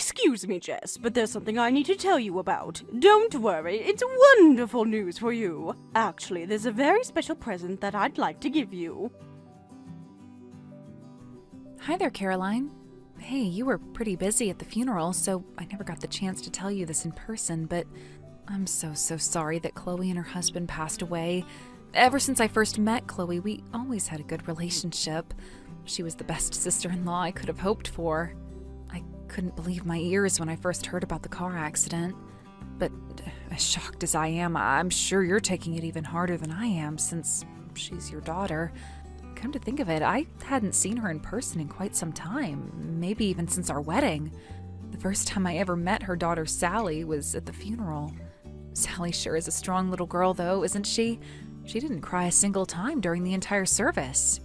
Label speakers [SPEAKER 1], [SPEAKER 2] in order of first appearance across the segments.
[SPEAKER 1] Excuse me, Jess, but there's something I need to tell you about. Don't worry, it's wonderful news for you. Actually, there's a very special present that I'd like to give you.
[SPEAKER 2] Hi there, Caroline. Hey, you were pretty busy at the funeral, so I never got the chance to tell you this in person, but I'm so sorry that Chloe and her husband passed away. Ever since I first met Chloe, we always had a good relationship. She was the best sister-in-law I could have hoped for. I couldn't believe my ears when I first heard about the car accident. But as shocked as I am, I'm sure you're taking it even harder than I am, since she's your daughter. Come to think of it, I hadn't seen her in person in quite some time, maybe even since our wedding. The first time I ever met her daughter Sally was at the funeral. Sally sure is a strong little girl, though, isn't she? She didn't cry a single time during the entire service.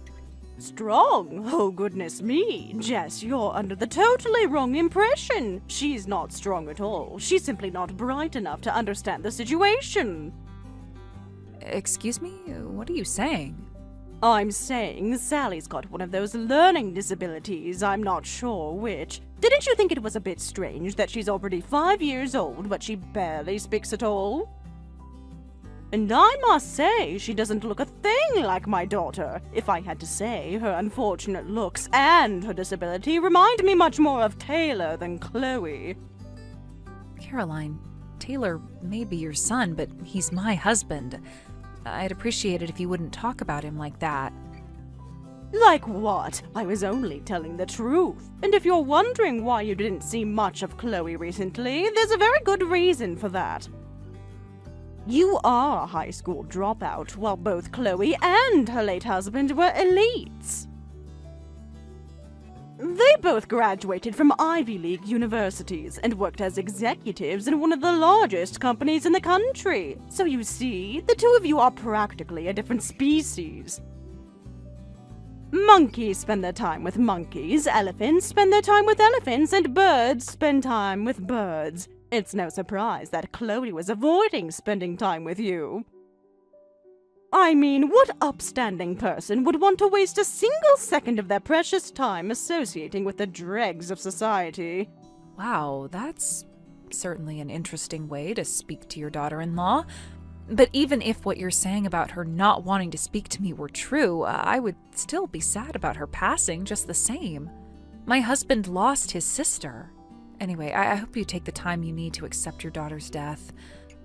[SPEAKER 1] Strong? Oh, goodness me. Jess, you're under the totally wrong impression. She's not strong at all. She's simply not bright enough to understand the situation.
[SPEAKER 2] Excuse me? What are you saying?
[SPEAKER 1] I'm saying Sally's got one of those learning disabilities, I'm not sure which. Didn't you think it was a bit strange that she's already 5 years old, but she barely speaks at all? And I must say, she doesn't look a thing like my daughter. If I had to say, her unfortunate looks and her disability remind me much more of Taylor than Chloe.
[SPEAKER 2] Caroline, Taylor may be your son, but he's my husband. I'd appreciate it if you wouldn't talk about him like that.
[SPEAKER 1] Like what? I was only telling the truth. And if you're wondering why you didn't see much of Chloe recently, there's a very good reason for that. You are a high school dropout, while both Chloe and her late husband were elites. They both graduated from Ivy League universities and worked as executives in one of the largest companies in the country. So you see, the two of you are practically a different species. Monkeys spend their time with monkeys, elephants spend their time with elephants, and birds spend time with birds. It's no surprise that Chloe was avoiding spending time with you. I mean, what upstanding person would want to waste a single second of their precious time associating with the dregs of society?
[SPEAKER 2] Wow, that's certainly an interesting way to speak to your daughter-in-law. But even if what you're saying about her not wanting to speak to me were true, I would still be sad about her passing just the same. My husband lost his sister. Anyway, I hope you take the time you need to accept your daughter's death.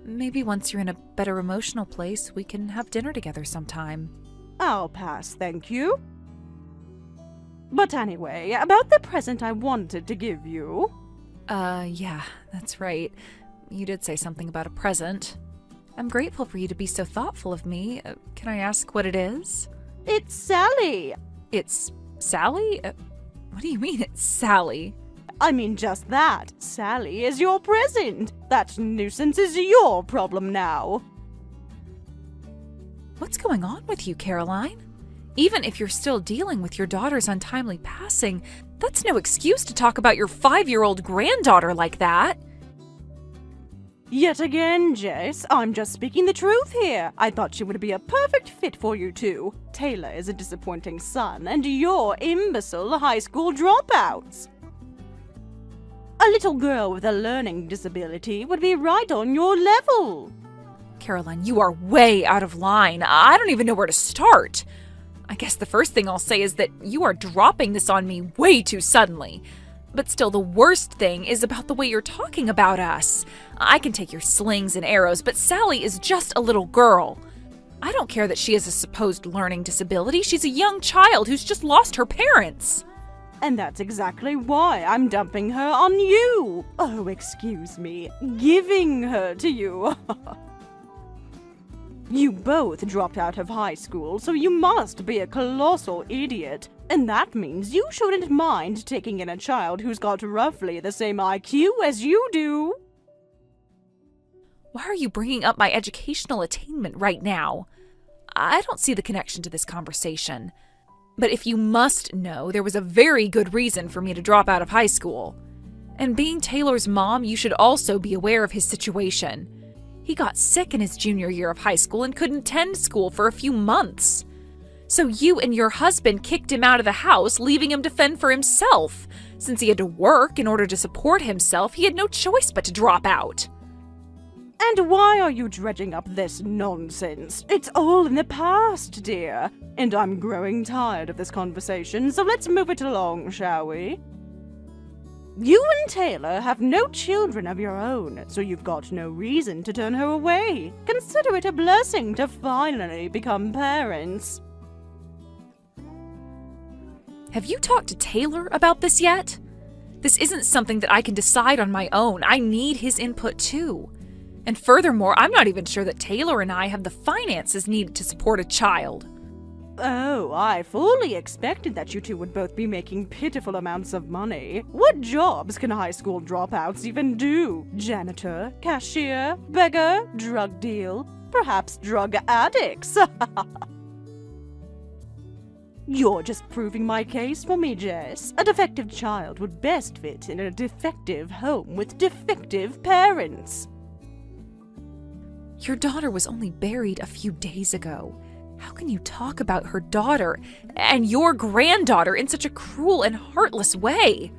[SPEAKER 2] Maybe once you're in a better emotional place, we can have dinner together sometime.
[SPEAKER 1] I'll pass, thank you. But anyway, about the present I wanted to give you.
[SPEAKER 2] Yeah, that's right. You did say something about a present. I'm grateful for you to be so thoughtful of me. Can I ask what it is?
[SPEAKER 1] It's Sally.
[SPEAKER 2] It's Sally? What do you mean it's Sally?
[SPEAKER 1] I mean just that. Sally is your present. That nuisance is your problem now.
[SPEAKER 2] What's going on with you, Caroline? Even if you're still dealing with your daughter's untimely passing, that's no excuse to talk about your 5-year-old granddaughter like that.
[SPEAKER 1] Yet again, Jess, I'm just speaking the truth here. I thought she would be a perfect fit for you two. Taylor is a disappointing son, and you're imbecile high school dropouts. A little girl with a learning disability would be right on your level.
[SPEAKER 2] Caroline, you are way out of line. I don't even know where to start. I guess the first thing I'll say is that you are dropping this on me way too suddenly. But still, the worst thing is about the way you're talking about us. I can take your slings and arrows, but Sally is just a little girl. I don't care that she has a supposed learning disability. She's a young child who's just lost her parents.
[SPEAKER 1] And that's exactly why I'm dumping her on you. Oh, excuse me, giving her to you. You both dropped out of high school, so you must be a colossal idiot. And that means you shouldn't mind taking in a child who's got roughly the same IQ as you do.
[SPEAKER 2] Why are you bringing up my educational attainment right now? I don't see the connection to this conversation. But if you must know, there was a very good reason for me to drop out of high school. And being Taylor's mom, you should also be aware of his situation. He got sick in his junior year of high school and couldn't attend school for a few months. So you and your husband kicked him out of the house, leaving him to fend for himself. Since he had to work in order to support himself, he had no choice but to drop out.
[SPEAKER 1] And why are you dredging up this nonsense? It's all in the past, dear. And I'm growing tired of this conversation, so let's move it along, shall we? You and Taylor have no children of your own, so you've got no reason to turn her away. Consider it a blessing to finally become parents.
[SPEAKER 2] Have you talked to Taylor about this yet? This isn't something that I can decide on my own. I need his input too. And furthermore, I'm not even sure that Taylor and I have the finances needed to support a child.
[SPEAKER 1] Oh, I fully expected that you two would both be making pitiful amounts of money. What jobs can high school dropouts even do? Janitor, cashier, beggar, drug deal, perhaps drug addicts. You're just proving my case for me, Jess. A defective child would best fit in a defective home with defective parents.
[SPEAKER 2] Your daughter was only buried a few days ago. How can you talk about her daughter and your granddaughter in such a cruel and heartless way?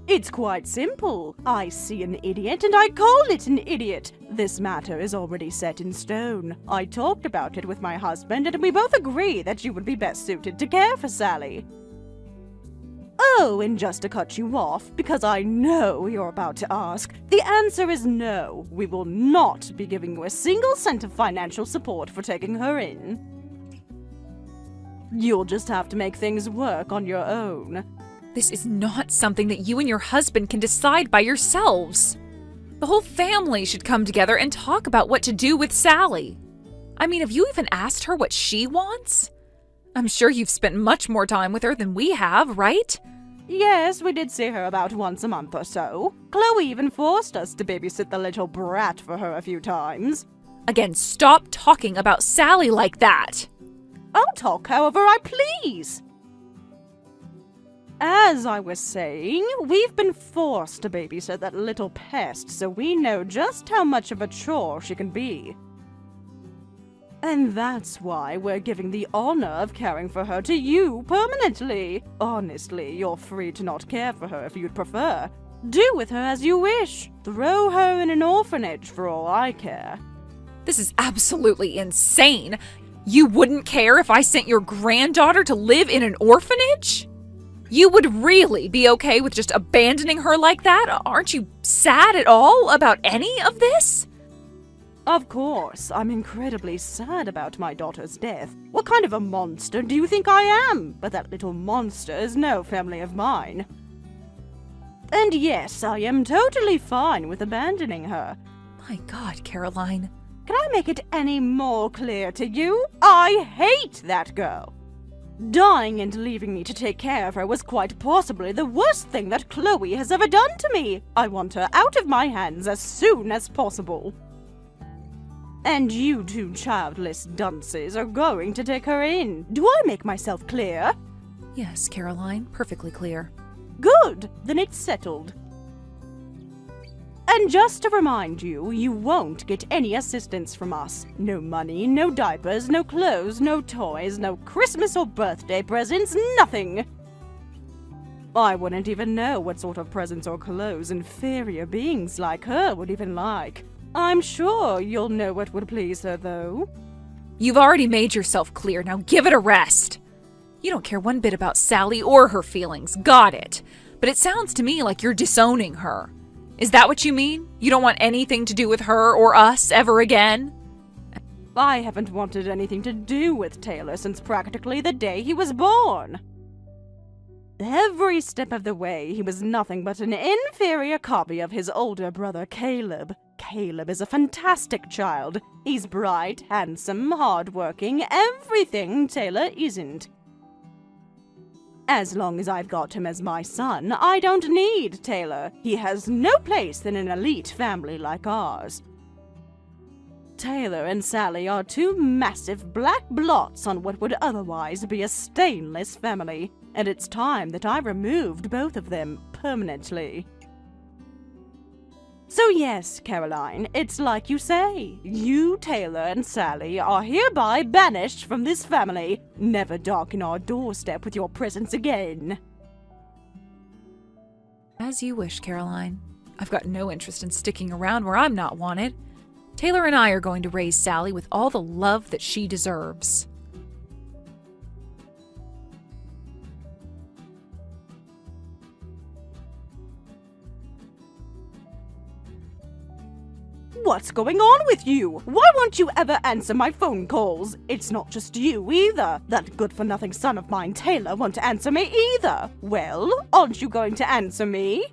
[SPEAKER 1] It's quite simple. I see an idiot and I call it an idiot. This matter is already set in stone. I talked about it with my husband and we both agree that you would be best suited to care for Sally. Oh, and just to cut you off, because I know you're about to ask, the answer is no. We will not be giving you a single cent of financial support for taking her in. You'll just have to make things work on your own.
[SPEAKER 2] This is not something that you and your husband can decide by yourselves. The whole family should come together and talk about what to do with Sally. I mean, have you even asked her what she wants? I'm sure you've spent much more time with her than we have, right?
[SPEAKER 1] Yes, we did see her about once a month or so. Chloe even forced us to babysit the little brat for her a few times.
[SPEAKER 2] Again, stop talking about Sally like that.
[SPEAKER 1] I'll talk however I please. As I was saying, we've been forced to babysit that little pest, so we know just how much of a chore she can be. And that's why we're giving the honor of caring for her to you permanently. Honestly, you're free to not care for her if you'd prefer. Do with her as you wish. Throw her in an orphanage for all I care.
[SPEAKER 2] This is absolutely insane. You wouldn't care if I sent your granddaughter to live in an orphanage? You would really be okay with just abandoning her like that? Aren't you sad at all about any of this?
[SPEAKER 1] Of course, I'm incredibly sad about my daughter's death. What kind of a monster do you think I am? But that little monster is no family of mine. And yes, I am totally fine with abandoning her.
[SPEAKER 2] My God, Caroline.
[SPEAKER 1] Can I make it any more clear to you? I hate that girl. Dying and leaving me to take care of her was quite possibly the worst thing that Chloe has ever done to me. I want her out of my hands as soon as possible. And you two childless dunces are going to take her in. Do I make myself clear?
[SPEAKER 2] Yes, Caroline, perfectly clear.
[SPEAKER 1] Good, then it's settled. And just to remind you, you won't get any assistance from us. No money, no diapers, no clothes, no toys, no Christmas or birthday presents, nothing. I wouldn't even know what sort of presents or clothes inferior beings like her would even like. I'm sure you'll know what would please her, though.
[SPEAKER 2] You've already made yourself clear, now give it a rest. You don't care one bit about Sally or her feelings, got it. But it sounds to me like you're disowning her. Is that what you mean? You don't want anything to do with her or us ever again?
[SPEAKER 1] I haven't wanted anything to do with Taylor since practically the day he was born. Every step of the way, he was nothing but an inferior copy of his older brother, Caleb. Caleb is a fantastic child. He's bright, handsome, hardworking, everything Taylor isn't. As long as I've got him as my son, I don't need Taylor. He has no place in an elite family like ours. Taylor and Sally are two massive black blots on what would otherwise be a stainless family, and it's time that I removed both of them permanently. So yes, Caroline, it's like you say. You, Taylor, and Sally are hereby banished from this family. Never darken our doorstep with your presence again.
[SPEAKER 2] As you wish, Caroline. I've got no interest in sticking around where I'm not wanted. Taylor and I are going to raise Sally with all the love that she deserves.
[SPEAKER 1] What's going on with you? Why won't you ever answer my phone calls? It's not just you either. That good-for-nothing son of mine, Taylor, won't answer me either. Well, aren't you going to answer me?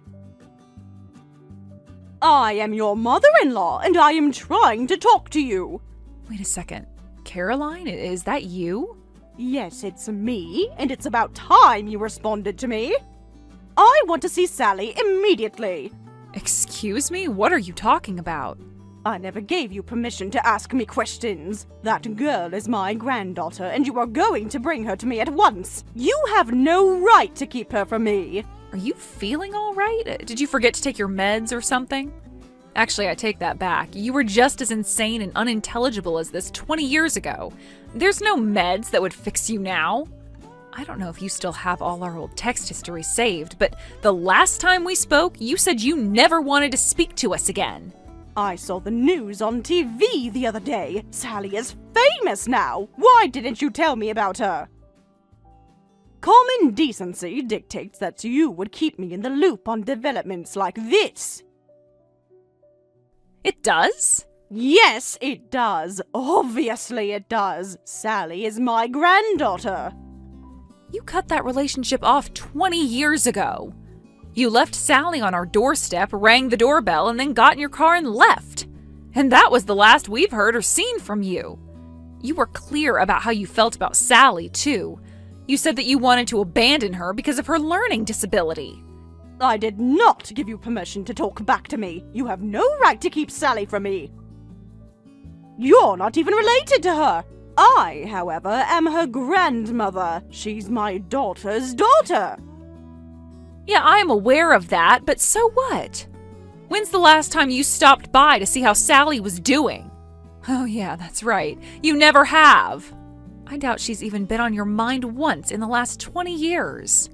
[SPEAKER 1] I am your mother-in-law, and I am trying to talk to you.
[SPEAKER 2] Wait a second. Caroline, is that you?
[SPEAKER 1] Yes, it's me, and it's about time you responded to me. I want to see Sally immediately.
[SPEAKER 2] Excuse me? What are you talking about?
[SPEAKER 1] I never gave you permission to ask me questions. That girl is my granddaughter, and you are going to bring her to me at once. You have no right to keep her from me.
[SPEAKER 2] Are you feeling all right? Did you forget to take your meds or something? Actually, I take that back. You were just as insane and unintelligible as this 20 years ago. There's no meds that would fix you now. I don't know if you still have all our old text history saved, but the last time we spoke, you said you never wanted to speak to us again.
[SPEAKER 1] I saw the news on TV the other day. Sally is famous now. Why didn't you tell me about her? Common decency dictates that you would keep me in the loop on developments like this.
[SPEAKER 2] It does?
[SPEAKER 1] Yes, it does. Obviously it does. Sally is my granddaughter.
[SPEAKER 2] You cut that relationship off 20 years ago. You left Sally on our doorstep, rang the doorbell, and then got in your car and left. And that was the last we've heard or seen from you. You were clear about how you felt about Sally, too. You said that you wanted to abandon her because of her learning disability.
[SPEAKER 1] I did not give you permission to talk back to me. You have no right to keep Sally from me. You're not even related to her. I, however, am her grandmother. She's my daughter's daughter.
[SPEAKER 2] Yeah, I am aware of that, but so what? When's the last time you stopped by to see how Sally was doing? Oh yeah, that's right. You never have. I doubt she's even been on your mind once in the last 20 years.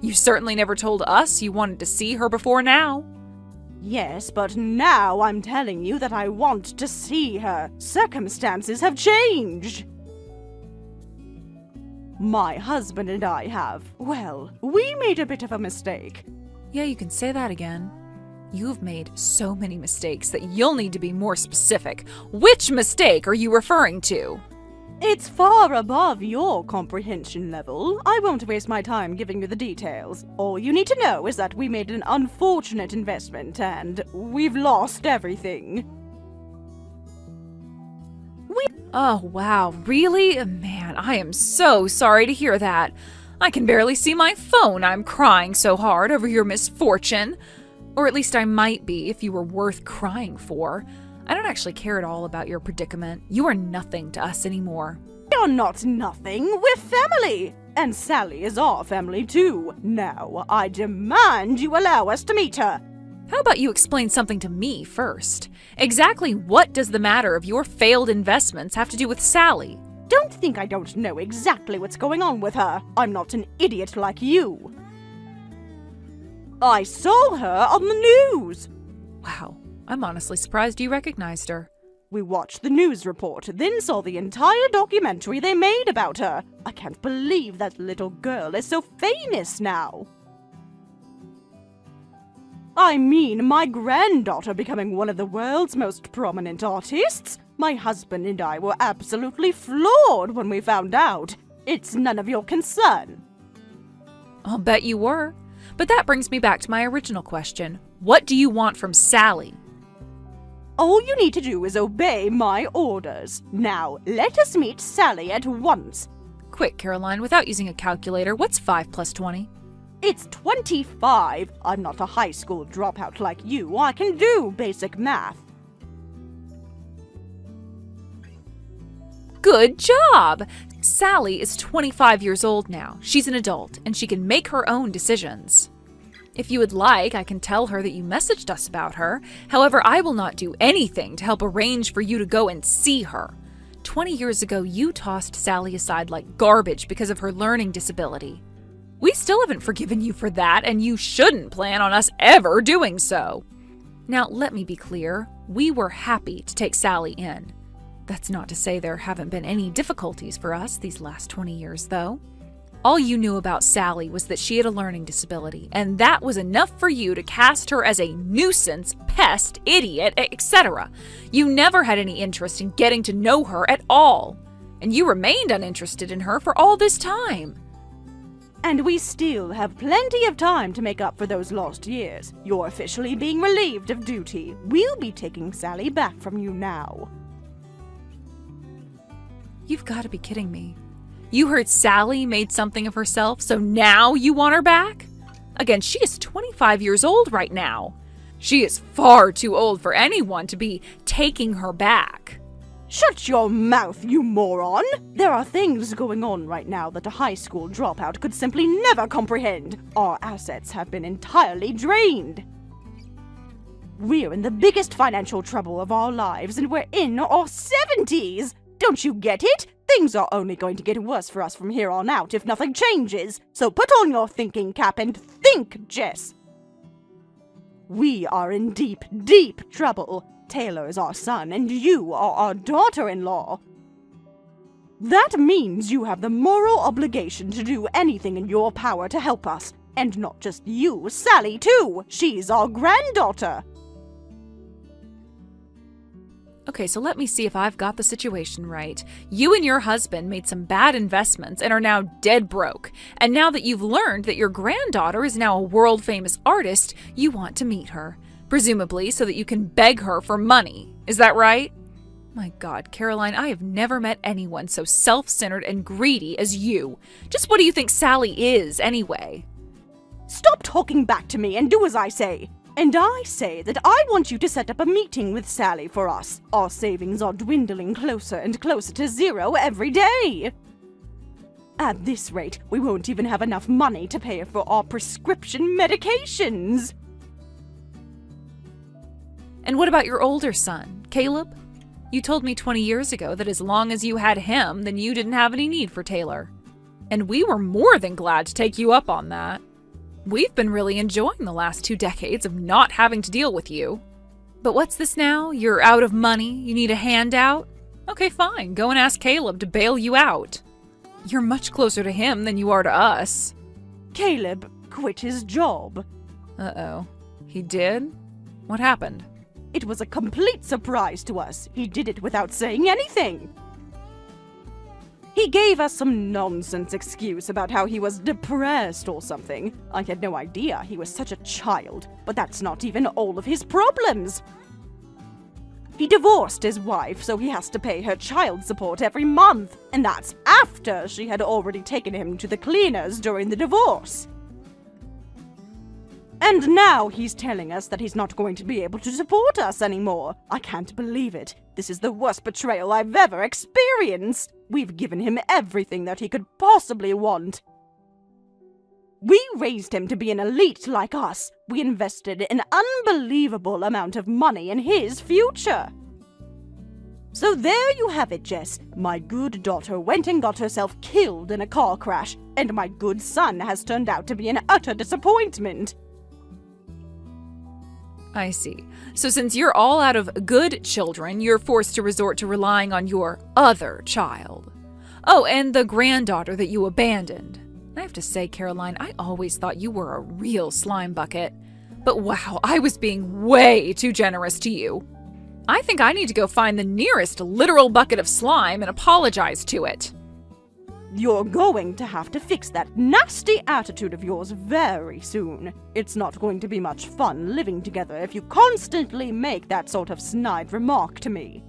[SPEAKER 2] You certainly never told us you wanted to see her before now.
[SPEAKER 1] Yes, but now I'm telling you that I want to see her. Circumstances have changed. My husband and I have, well, we made a bit of a mistake.
[SPEAKER 2] Yeah, you can say that again. You've made so many mistakes that you'll need to be more specific. Which mistake are you referring to?
[SPEAKER 1] It's far above your comprehension level. I won't waste my time giving you the details. All you need to know is that we made an unfortunate investment and we've lost everything.
[SPEAKER 2] Oh, wow, really? Man, I am so sorry to hear that. I can barely see my phone. I'm crying so hard over your misfortune. Or at least I might be if you were worth crying for. I don't actually care at all about your predicament. You are nothing to us anymore.
[SPEAKER 1] You're not nothing. We're family. And Sally is our family too. Now, I demand you allow us to meet her.
[SPEAKER 2] How about you explain something to me first? Exactly what does the matter of your failed investments have to do with Sally?
[SPEAKER 1] Don't think I don't know exactly what's going on with her. I'm not an idiot like you. I saw her on the news.
[SPEAKER 2] Wow, I'm honestly surprised you recognized her.
[SPEAKER 1] We watched the news report, then saw the entire documentary they made about her. I can't believe that little girl is so famous now. I mean, my granddaughter becoming one of the world's most prominent artists. My husband and I were absolutely floored when we found out. It's none of your concern.
[SPEAKER 2] I'll bet you were. But that brings me back to my original question. What do you want from Sally?
[SPEAKER 1] All you need to do is obey my orders. Now, let us meet Sally at once.
[SPEAKER 2] Quick, Caroline, without using a calculator, what's 5 plus 20?
[SPEAKER 1] It's 25. I'm not a high school dropout like you. I can do basic math.
[SPEAKER 2] Good job! Sally is 25 years old now. She's an adult, and she can make her own decisions. If you would like, I can tell her that you messaged us about her. However, I will not do anything to help arrange for you to go and see her. 20 years ago, you tossed Sally aside like garbage because of her learning disability. We still haven't forgiven you for that, and you shouldn't plan on us ever doing so. Now, let me be clear. We were happy to take Sally in. That's not to say there haven't been any difficulties for us these last 20 years, though. All you knew about Sally was that she had a learning disability, and that was enough for you to cast her as a nuisance, pest, idiot, etc. You never had any interest in getting to know her at all, and you remained uninterested in her for all this time.
[SPEAKER 1] And we still have plenty of time to make up for those lost years. You're officially being relieved of duty. We'll be taking Sally back from you now.
[SPEAKER 2] You've got to be kidding me. You heard Sally made something of herself, so now you want her back? Again, she is 25 years old right now. She is far too old for anyone to be taking her back.
[SPEAKER 1] Shut your mouth, you moron! There are things going on right now that a high school dropout could simply never comprehend. Our assets have been entirely drained. We're in the biggest financial trouble of our lives, and we're in our 70s! Don't you get it? Things are only going to get worse for us from here on out if nothing changes. So put on your thinking cap and think, Jess. We are in deep, deep trouble. Taylor is our son, and you are our daughter-in-law. That means you have the moral obligation to do anything in your power to help us. And not just you, Sally, too. She's our granddaughter.
[SPEAKER 2] Okay, so let me see if I've got the situation right. You and your husband made some bad investments and are now dead broke. And now that you've learned that your granddaughter is now a world-famous artist, you want to meet her. Presumably so that you can beg her for money. Is that right? My God, Caroline, I have never met anyone so self-centered and greedy as you. Just what do you think Sally is, anyway?
[SPEAKER 1] Stop talking back to me and do as I say. And I say that I want you to set up a meeting with Sally for us. Our savings are dwindling closer and closer to zero every day. At this rate, we won't even have enough money to pay for our prescription medications.
[SPEAKER 2] And what about your older son, Caleb? You told me 20 years ago that as long as you had him, then you didn't have any need for Taylor. And we were more than glad to take you up on that. We've been really enjoying the last 2 decades of not having to deal with you. But what's this now? You're out of money? You need a handout? Okay, fine. Go and ask Caleb to bail you out. You're much closer to him than you are to us.
[SPEAKER 1] Caleb quit his job.
[SPEAKER 2] Uh-oh. He did? What happened?
[SPEAKER 1] It was a complete surprise to us. He did it without saying anything. He gave us some nonsense excuse about how he was depressed or something. I had no idea he was such a child, but that's not even all of his problems. He divorced his wife, so he has to pay her child support every month, and that's after she had already taken him to the cleaners during the divorce. And now he's telling us that he's not going to be able to support us anymore. I can't believe it. This is the worst betrayal I've ever experienced. We've given him everything that he could possibly want. We raised him to be an elite like us. We invested an unbelievable amount of money in his future. So there you have it, Jess. My good daughter went and got herself killed in a car crash, and my good son has turned out to be an utter disappointment.
[SPEAKER 2] I see. So since you're all out of good children, you're forced to resort to relying on your other child. Oh, and the granddaughter that you abandoned. I have to say, Caroline, I always thought you were a real slime bucket. But wow, I was being way too generous to you. I think I need to go find the nearest literal bucket of slime and apologize to it.
[SPEAKER 1] You're going to have to fix that nasty attitude of yours very soon. It's not going to be much fun living together if you constantly make that sort of snide remark to me.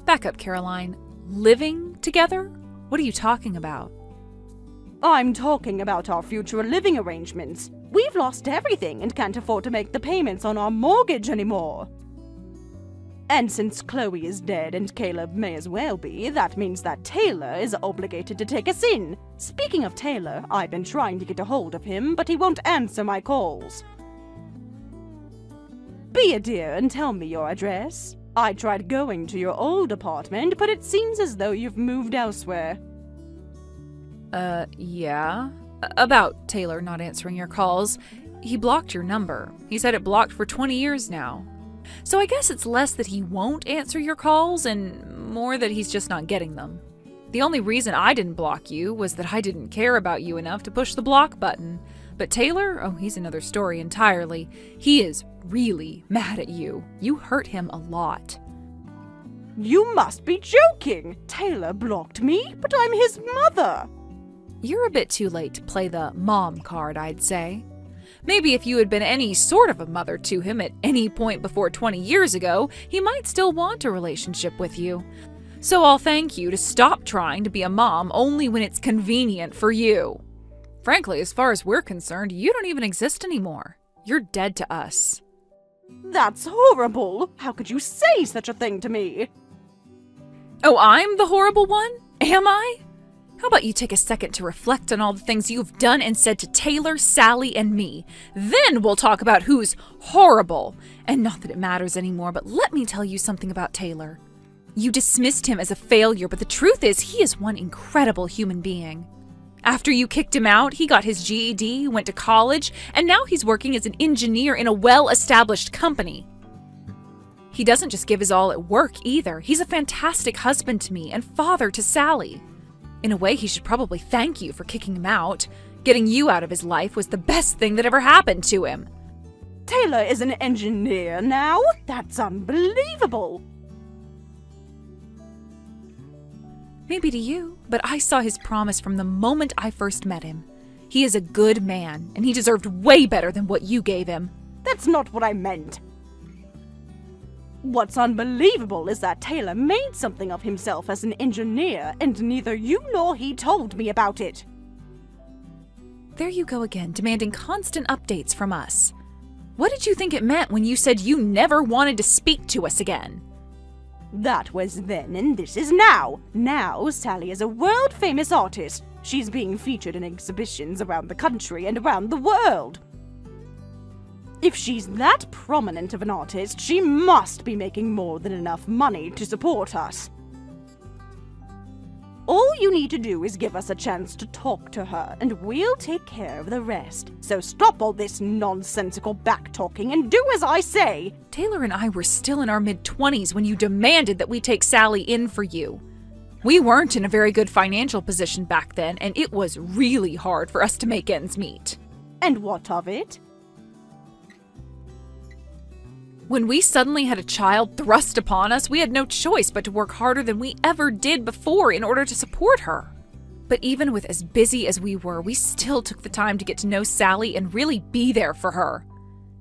[SPEAKER 2] Back up, Caroline. Living together? What are you talking about?
[SPEAKER 1] I'm talking about our future living arrangements. We've lost everything and can't afford to make the payments on our mortgage anymore. And since Chloe is dead and Caleb may as well be, that means that Taylor is obligated to take us in. Speaking of Taylor, I've been trying to get a hold of him, but he won't answer my calls. Be a dear and tell me your address. I tried going to your old apartment, but it seems as though you've moved elsewhere.
[SPEAKER 2] Yeah? About Taylor not answering your calls. He blocked your number. He's had it blocked for 20 years now. So I guess it's less that he won't answer your calls and more that he's just not getting them. The only reason I didn't block you was that I didn't care about you enough to push the block button. But Taylor, oh, he's another story entirely. He is really mad at you. You hurt him a lot.
[SPEAKER 1] You must be joking! Taylor blocked me, but I'm his mother!
[SPEAKER 2] You're a bit too late to play the mom card, I'd say. Maybe if you had been any sort of a mother to him at any point before 20 years ago, he might still want a relationship with you. So I'll thank you to stop trying to be a mom only when it's convenient for you. Frankly, as far as we're concerned, you don't even exist anymore. You're dead to us.
[SPEAKER 1] That's horrible! How could you say such a thing to me?
[SPEAKER 2] Oh, I'm the horrible one? Am I? How about you take a second to reflect on all the things you've done and said to Taylor, Sally, and me. Then we'll talk about who's horrible. And not that it matters anymore, but let me tell you something about Taylor. You dismissed him as a failure, but the truth is he is one incredible human being. After you kicked him out, he got his GED, went to college, and now he's working as an engineer in a well-established company. He doesn't just give his all at work either. He's a fantastic husband to me and father to Sally. In a way, he should probably thank you for kicking him out. Getting you out of his life was the best thing that ever happened to him.
[SPEAKER 1] Taylor is an engineer now? That's unbelievable!
[SPEAKER 2] Maybe to you, but I saw his promise from the moment I first met him. He is a good man, and he deserved way better than what you gave him.
[SPEAKER 1] That's not what I meant. What's unbelievable is that Taylor made something of himself as an engineer, and neither you nor he told me about it.
[SPEAKER 2] There you go again, demanding constant updates from us. What did you think it meant when you said you never wanted to speak to us again?
[SPEAKER 1] That was then, and this is now. Now, Sally is a world-famous artist. She's being featured in exhibitions around the country and around the world. If she's that prominent of an artist, she must be making more than enough money to support us. All you need to do is give us a chance to talk to her, and we'll take care of the rest. So stop all this nonsensical back-talking and do as I say.
[SPEAKER 2] Taylor and I were still in our mid-20s when you demanded that we take Sally in for you. We weren't in a very good financial position back then, and it was really hard for us to make ends meet.
[SPEAKER 1] And what of it?
[SPEAKER 2] When we suddenly had a child thrust upon us, we had no choice but to work harder than we ever did before in order to support her. But even with as busy as we were, we still took the time to get to know Sally and really be there for her.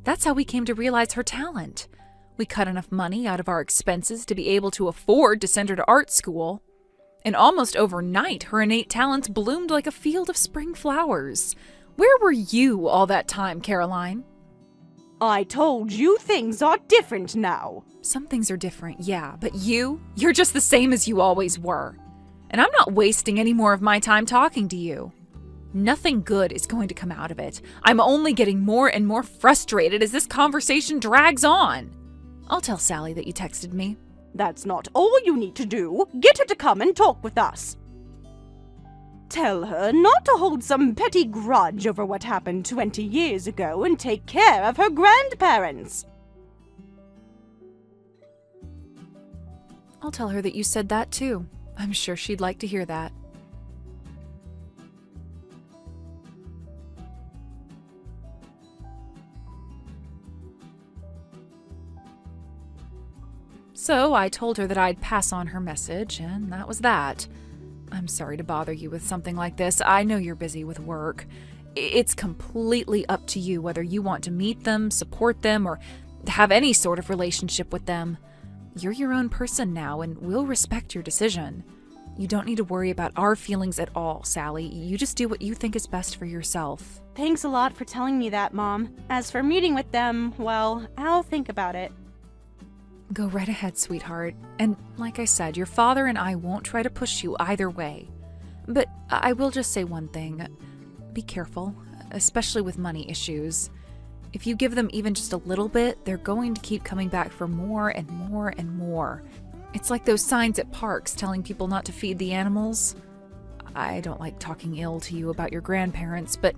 [SPEAKER 2] That's how we came to realize her talent. We cut enough money out of our expenses to be able to afford to send her to art school. And almost overnight, her innate talents bloomed like a field of spring flowers. Where were you all that time, Caroline?
[SPEAKER 1] I told you things are different now.
[SPEAKER 2] Some things are different, yeah, but you're just the same as you always were. And I'm not wasting any more of my time talking to you. Nothing good is going to come out of it. I'm only getting more and more frustrated as this conversation drags on. I'll tell Sally that you texted me.
[SPEAKER 1] That's not all you need to do. Get her to come and talk with us. Tell her not to hold some petty grudge over what happened 20 years ago and take care of her grandparents.
[SPEAKER 2] I'll tell her that you said that too. I'm sure she'd like to hear that. So I told her that I'd pass on her message, and that was that. I'm sorry to bother you with something like this. I know you're busy with work. It's completely up to you whether you want to meet them, support them, or have any sort of relationship with them. You're your own person now, and we'll respect your decision. You don't need to worry about our feelings at all, Sally. You just do what you think is best for yourself.
[SPEAKER 1] Thanks a lot for telling me that, Mom. As for meeting with them, well, I'll think about it.
[SPEAKER 2] Go right ahead, sweetheart. And like I said, your father and I won't try to push you either way. But I will just say one thing. Be careful, especially with money issues. If you give them even just a little bit, they're going to keep coming back for more and more and more. It's like those signs at parks telling people not to feed the animals. I don't like talking ill to you about your grandparents, but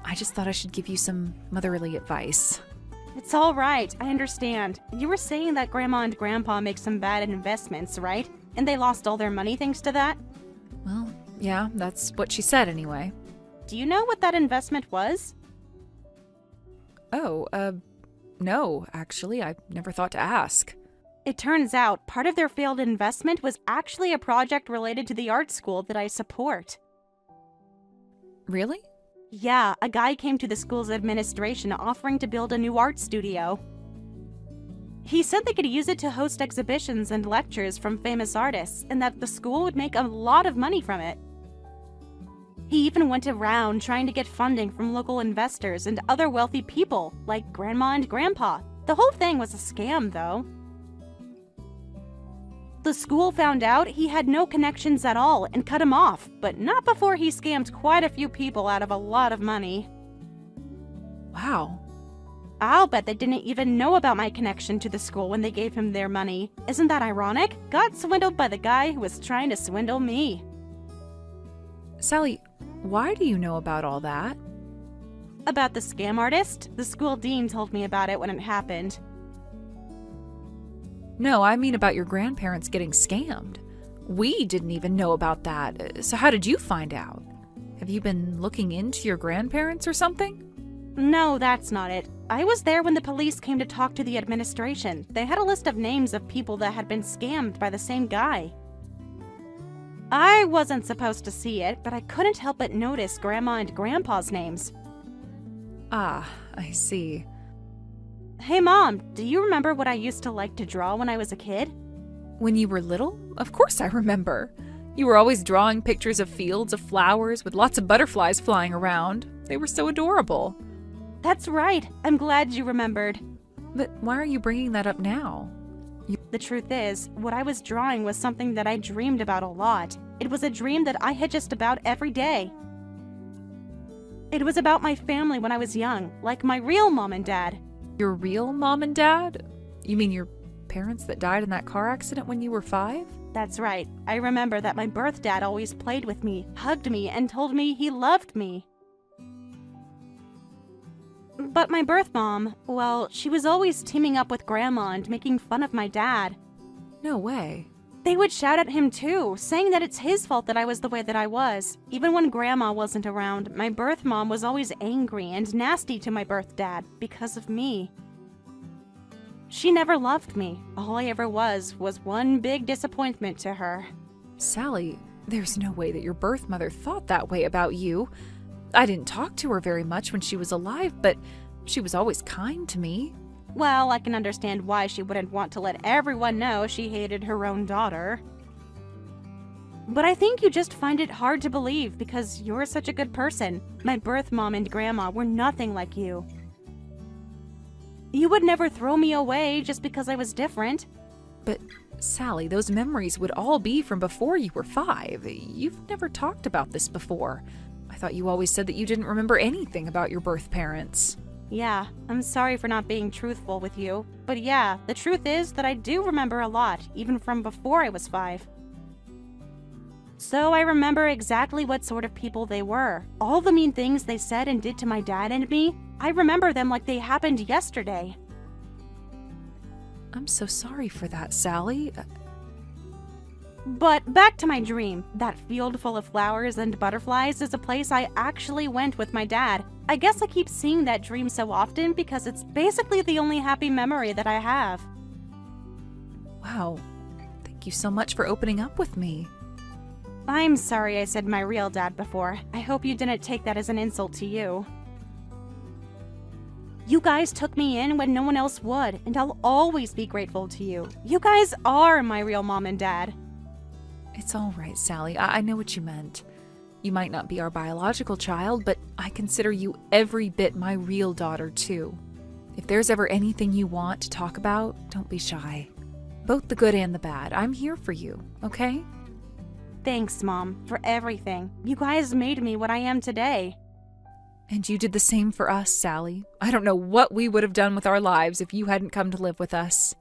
[SPEAKER 2] I just thought I should give you some motherly advice.
[SPEAKER 1] It's all right, I understand. You were saying that Grandma and Grandpa make some bad investments, right? And they lost all their money thanks to that?
[SPEAKER 2] Well, yeah, that's what she said anyway.
[SPEAKER 1] Do you know what that investment was?
[SPEAKER 2] Oh, no, actually, I never thought to ask.
[SPEAKER 1] It turns out part of their failed investment was actually a project related to the art school that I support.
[SPEAKER 2] Really?
[SPEAKER 1] Yeah, a guy came to the school's administration offering to build a new art studio. He said they could use it to host exhibitions and lectures from famous artists, and that the school would make a lot of money from it. He even went around trying to get funding from local investors and other wealthy people, like Grandma and Grandpa. The whole thing was a scam, though. The school found out he had no connections at all and cut him off, but not before he scammed quite a few people out of a lot of money.
[SPEAKER 2] Wow.
[SPEAKER 1] I'll bet they didn't even know about my connection to the school when they gave him their money. Isn't that ironic? Got swindled by the guy who was trying to swindle me.
[SPEAKER 2] Sally, why do you know about all that?
[SPEAKER 1] About the scam artist? The school dean told me about it when it happened.
[SPEAKER 2] No, I mean about your grandparents getting scammed. We didn't even know about that. So how did you find out? Have you been looking into your grandparents or something?
[SPEAKER 1] No, that's not it. I was there when the police came to talk to the administration. They had a list of names of people that had been scammed by the same guy. I wasn't supposed to see it, but I couldn't help but notice Grandma and Grandpa's names.
[SPEAKER 2] Ah, I see.
[SPEAKER 1] Hey Mom, do you remember what I used to like to draw when I was a kid?
[SPEAKER 2] When you were little? Of course I remember. You were always drawing pictures of fields of flowers with lots of butterflies flying around. They were so adorable.
[SPEAKER 1] That's right. I'm glad you remembered.
[SPEAKER 2] But why are you bringing that up now?
[SPEAKER 1] The truth is, what I was drawing was something that I dreamed about a lot. It was a dream that I had just about every day. It was about my family when I was young, like my real mom and dad.
[SPEAKER 2] Your real mom and dad? You mean your parents that died in that car accident when you were 5?
[SPEAKER 1] That's right. I remember that my birth dad always played with me, hugged me, and told me he loved me. But my birth mom, well, she was always teaming up with Grandma and making fun of my dad.
[SPEAKER 2] No way.
[SPEAKER 1] They would shout at him too, saying that it's his fault that I was the way that I was. Even when Grandma wasn't around, my birth mom was always angry and nasty to my birth dad because of me. She never loved me. All I ever was one big disappointment to her.
[SPEAKER 2] Sally, there's no way that your birth mother thought that way about you. I didn't talk to her very much when she was alive, but she was always kind to me.
[SPEAKER 1] Well, I can understand why she wouldn't want to let everyone know she hated her own daughter. But I think you just find it hard to believe because you're such a good person. My birth mom and grandma were nothing like you. You would never throw me away just because I was different.
[SPEAKER 2] But, Sally, those memories would all be from before you were 5. You've never talked about this before. I thought you always said that you didn't remember anything about your birth parents.
[SPEAKER 1] Yeah, I'm sorry for not being truthful with you. But yeah, the truth is that I do remember a lot, even from before I was 5. So I remember exactly what sort of people they were. All the mean things they said and did to my dad and me, I remember them like they happened yesterday.
[SPEAKER 2] I'm so sorry for that, Sally.
[SPEAKER 1] But back to my dream. That field full of flowers and butterflies is a place I actually went with my dad. I guess I keep seeing that dream so often because it's basically the only happy memory that I have.
[SPEAKER 2] Wow. Thank you so much for opening up with me.
[SPEAKER 1] I'm sorry I said my real dad before. I hope you didn't take that as an insult to you. You guys took me in when no one else would, and I'll always be grateful to you. You guys are my real mom and dad.
[SPEAKER 2] It's all right, Sally. I know what you meant. You might not be our biological child, but I consider you every bit my real daughter, too. If there's ever anything you want to talk about, don't be shy. Both the good and the bad. I'm here for you, okay?
[SPEAKER 1] Thanks, Mom, for everything. You guys made me what I am today.
[SPEAKER 2] And you did the same for us, Sally. I don't know what we would have done with our lives if you hadn't come to live with us.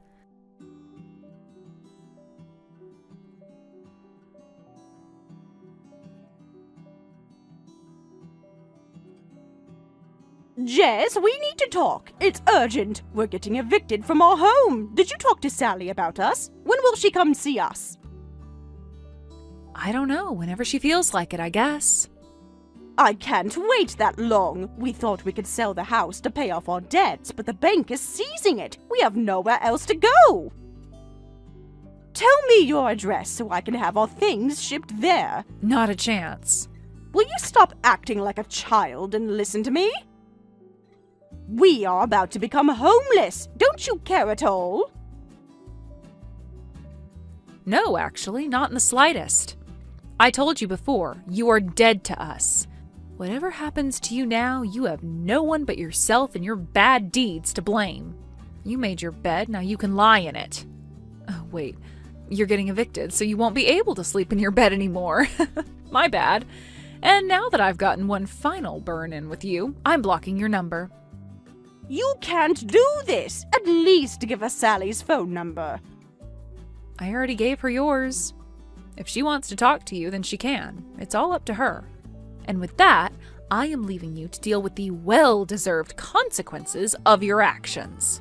[SPEAKER 1] Jess, we need to talk. It's urgent. We're getting evicted from our home. Did you talk to Sally about us? When will she come see us?
[SPEAKER 2] I don't know, whenever she feels like it, I guess.
[SPEAKER 1] I can't wait that long. We thought we could sell the house to pay off our debts, but the bank is seizing it. We have nowhere else to go. Tell me your address so I can have our things shipped there.
[SPEAKER 2] Not a chance.
[SPEAKER 1] Will you stop acting like a child and listen to me? We are about to become homeless. Don't you care at all?
[SPEAKER 2] No, actually, not in the slightest. I told you before, you are dead to us. Whatever happens to you now, you have no one but yourself and your bad deeds to blame. You made your bed, now you can lie in it. Oh, wait, you're getting evicted, so you won't be able to sleep in your bed anymore. My bad. And now that I've gotten one final burn-in with you, I'm blocking your number.
[SPEAKER 1] You can't do this. At least give us Sally's phone number.
[SPEAKER 2] I already gave her yours. If she wants to talk to you, then she can. It's all up to her. And with that, I am leaving you to deal with the well-deserved consequences of your actions.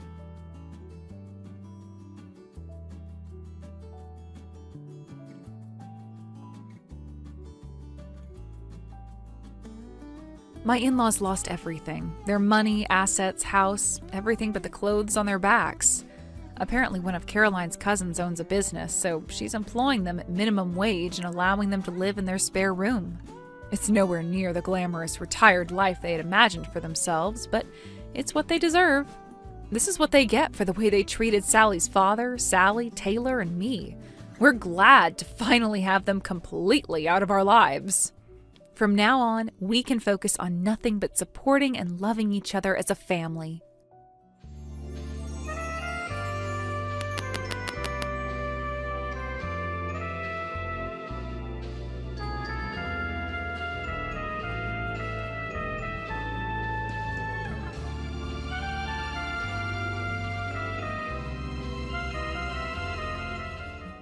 [SPEAKER 2] My in-laws lost everything. Their money, assets, house, everything but the clothes on their backs. Apparently one of Caroline's cousins owns a business, so she's employing them at minimum wage and allowing them to live in their spare room. It's nowhere near the glamorous retired life they had imagined for themselves, but it's what they deserve. This is what they get for the way they treated Sally's father, Sally, Taylor, and me. We're glad to finally have them completely out of our lives. From now on, we can focus on nothing but supporting and loving each other as a family.